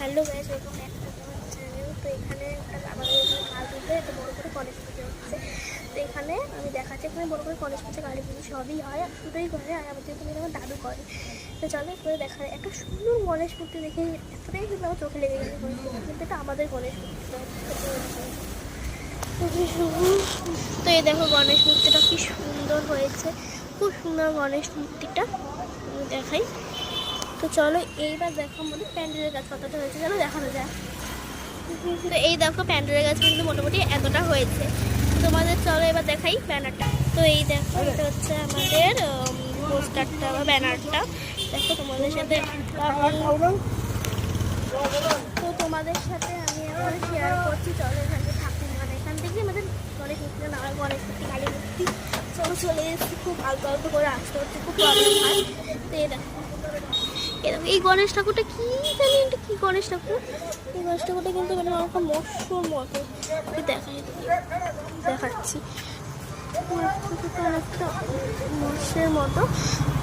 Hello guys, welcome back to আমার channel. তো এখানে আমাদের এখানে কাল দুপুরে একটা বড়ো করে কলেজ পুজো হচ্ছে। তো এখানে আমি দেখাচ্ছি, এখানে বড়ো করে কলেজ পুজো কালী পুজো সবই হয়, আর দুটোই করে। আর আমাদের এখানে আমার দাদু করে। তো চলো একটু দেখা একটা সুন্দর গণেশ মূর্তি দেখে এতটাই কিন্তু আমার চোখে লেগে গেছে গণেশ মূর্তি, কিন্তু এটা আমাদের গণেশ মূর্তি। তো এই দেখো গণেশ মূর্তিটা কি সুন্দর হয়েছে, খুব সুন্দর গণেশ মূর্তিটা। আমি দেখাই। তো চলো এইবার দেখো আমাদের প্যান্ডেলের গাছ কতটা হয়েছে, চলো দেখানো যায়। তো এই দেখো প্যান্ডেলের গাছ কিন্তু মোটামুটি এতটা হয়েছে। তোমাদের চলো এবার দেখাই ব্যানারটা। তো এই দেখো এটা হচ্ছে আমাদের পোস্টারটা বা ব্যানারটা। দেখো তোমাদের সাথে তো তোমাদের সাথে আমি এখন শেয়ার করছি। চলো এখানে ঠাকুর, মানে এখান থেকে আমাদের গণেশ মূর্তি না, গণেশ মূর্তি কালী মূর্তি চলো চলে এসেছি। খুব আলতো আলতো করে আসতে হচ্ছে, খুব প্রবলেম হয়। তো এই দেখো এই গণেশ ঠাকুরটা কি জানি, এটা কি গণেশ ঠাকুর। এই গণেশ ঠাকুরটা কিন্তু মানে আমার মৎস্যর মতো দেখাচ্ছি, একটা মৎস্যের মতো।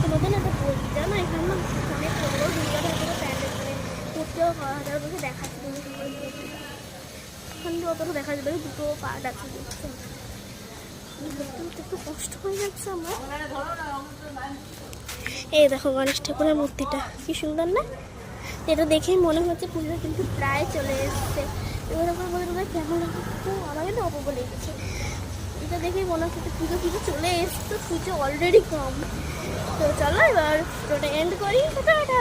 তোমাদের একটা বলছি জানো, এখানে না অনেক বড় দুর্গা ঠাকুরের প্যান্ডেল, মানে মূর্তিও হাজার বসে দেখাচ্ছি। এখান থেকে অতটা দেখা যাবে, দুটো পার্ট আছে, একটু কষ্ট হয়ে যাচ্ছে আমার। এই দেখো গণেশ ঠাকুরের মূর্তিটা কি সুন্দর না। এটা দেখেই মনে হচ্ছে পুজো কিন্তু প্রায় চলে এসছে। এবার বলে কেমন আমাকে তো অপূর্ব লেগেছে। এটা দেখেই মনে হচ্ছে পুজো চলে এসছে, পুজো অলরেডি কম। তো চলো এবার পুরোটা এন্ড করি। টাটা।